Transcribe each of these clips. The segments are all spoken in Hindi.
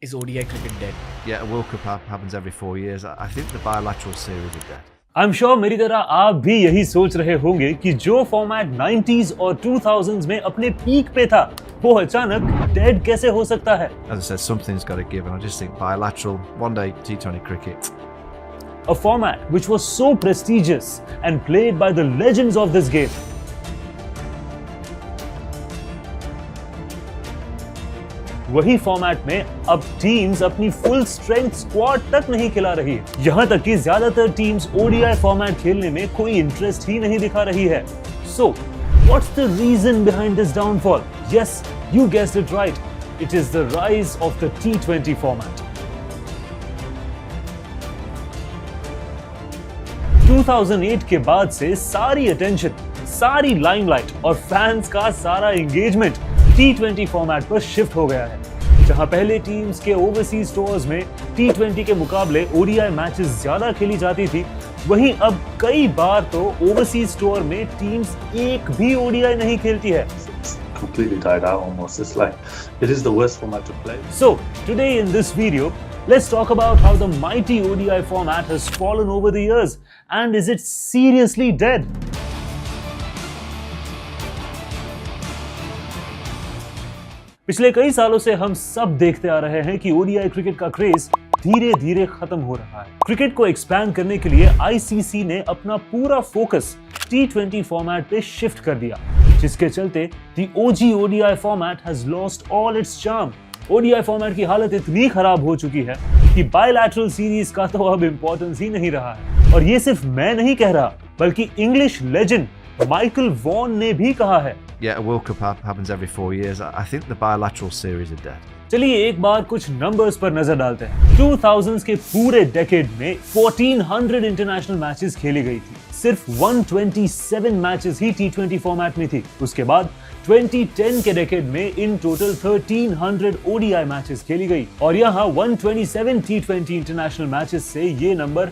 Is ODI cricket dead? Yeah, a World Cup happens every 4 years. I think the bilateral series are dead. I'm sure मेरी तरह आप भी यही सोच रहे होंगे कि जो फॉर्मेट 90s और 2000s में अपने पीक पे था वो अचानक डेड कैसे हो सकता है. As I said, something's got to give, and I just think bilateral, one-day T20 cricket. A format which was so prestigious and played by the legends of this game. वही फॉर्मेट में अब टीम्स अपनी फुल स्ट्रेंथ स्क्वाड तक नहीं खिला रही है. यहां तक कि ज्यादातर टीम्स ओडीआई फॉर्मेट खेलने में कोई इंटरेस्ट ही नहीं दिखा रही है. So what's the reason behind this downfall? Yes, you guessed it right. It is the rise of the T20 format. 2008 के बाद से सारी अटेंशन, सारी लाइमलाइट और फैंस का सारा एंगेजमेंट T20 फॉर्मेट पर शिफ्ट हो गया है. जहां पहले टीम्स के ओवरसीज टूर्स में T20 के मुकाबले ओडीआई मैचेस ज्यादा खेली जाती थी, वहीं अब कई बार तो ओवरसीज टूर में टीम्स एक भी ओडीआई नहीं खेलती है. Completely died out almost. It's like it is the worst format to play. So today in this video, let's talk about how the mighty ODI format has fallen over the years, and is it seriously dead? पिछले कई सालों से हम सब देखते आ रहे हैं कि ओडीआई क्रिकेट का क्रेज धीरे धीरे खत्म हो रहा है. क्रिकेट को एक्सपैंड करने के लिए आईसीसी ने अपना पूरा फोकस T20 फॉर्मेट पे शिफ्ट कर दिया, जिसके चलते the OG ODI format has lost all it's charm. ODI format की हालत इतनी खराब हो चुकी है कि बायलैटरल सीरीज का तो अब इंपॉर्टेंस ही नहीं रहा है. और ये सिर्फ मैं नहीं कह रहा, बल्कि इंग्लिश लेजेंड माइकल वॉन ने भी कहा है. Yeah, a World Cup happens every 4 years. I think the bilateral series are dead. चलिए एक बार कुछ नंबर्स पर नजर डालते हैं. 2000s के पूरे डेकेड में 1400 इंटरनेशनल मैचेस खेली गई थी. सिर्फ 127 मैचेस ही T20 फॉर्मेट में थी. उसके बाद 2010 के डेकेड में इन टोटल 1300 ओडीआई मैचेस खेली गई, और यहाँ 127 T20 इंटरनेशनल मैचेस से ये नंबर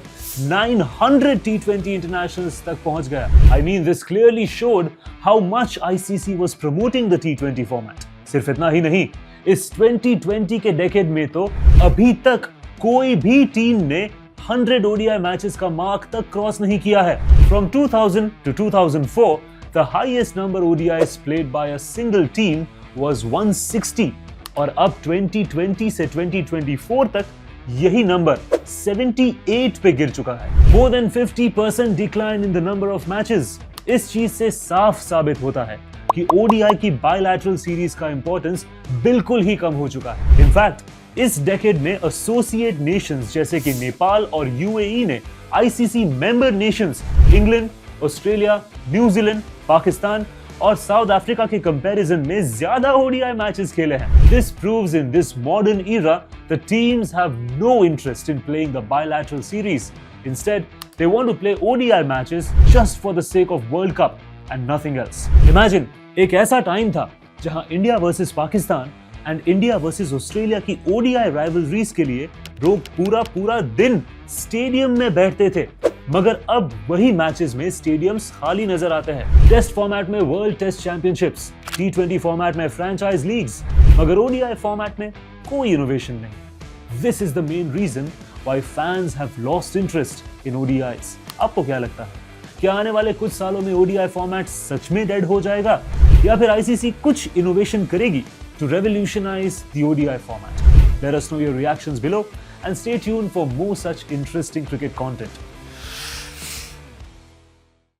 900 T20 इंटरनेशनल्स तक पहुंच गया. I mean, this clearly showed how much ICC was promoting the T20 format. सिर्फ इतना ही नहीं, इस 2020 के डेकेड में तो अभी तक कोई भी टीम ने 100 ओडीआई मैचेस का मार्क तक क्रॉस नहीं किया है. From 2000 to 2004, the highest number ODIs played by a single team was 160, और अब 2020 से 2024 तक यही नंबर 78 पे गिर चुका है. More than 50% decline in the number of matches. इस चीज से साफ साबित होता है कि ओडीआई की बायलैटरल सीरीज का इंपॉर्टेंस बिल्कुल ही कम हो चुका है. इनफैक्ट इस डेकेड में एसोसिएट नेशंस जैसे कि नेपाल और यूएई ने ICC member Nations England, Australia, New Zealand, Pakistan और साउथ अफ्रीका के कंपैरिजन में ज्यादा ओडीआई मैचेस खेले हैं. This proves in this modern era the teams have no interest in playing the bilateral series. Instead they want to play ODI matches just for the sake of World Cup and nothing else. Imagine, एक ऐसा टाइम था जहां India versus Pakistan and India versus Australia की ओडीआई राइवलरीज के लिए लोग पूरा दिन स्टेडियम में बैठते थे, मगर अब वही मैचेस में स्टेडियम्स खाली नजर आते हैं. टेस्ट फॉर्मेट में world test championships, T20 format में फ्रेंचाइज लीग्स, मगर ओडीआई फॉर्मेट में कोई इनोवेशन नहीं. This is the main reason why fans have lost interest in ODIs. आपको क्या लगता है? क्या आने वाले कुछ सालों में ODI फॉर्मेट सच में डेड हो जाएगा, या फिर ICC कुछ इनोवेशन करेगी to revolutionize the ODI format? Let us know your reactions below and stay tuned for more such interesting cricket content.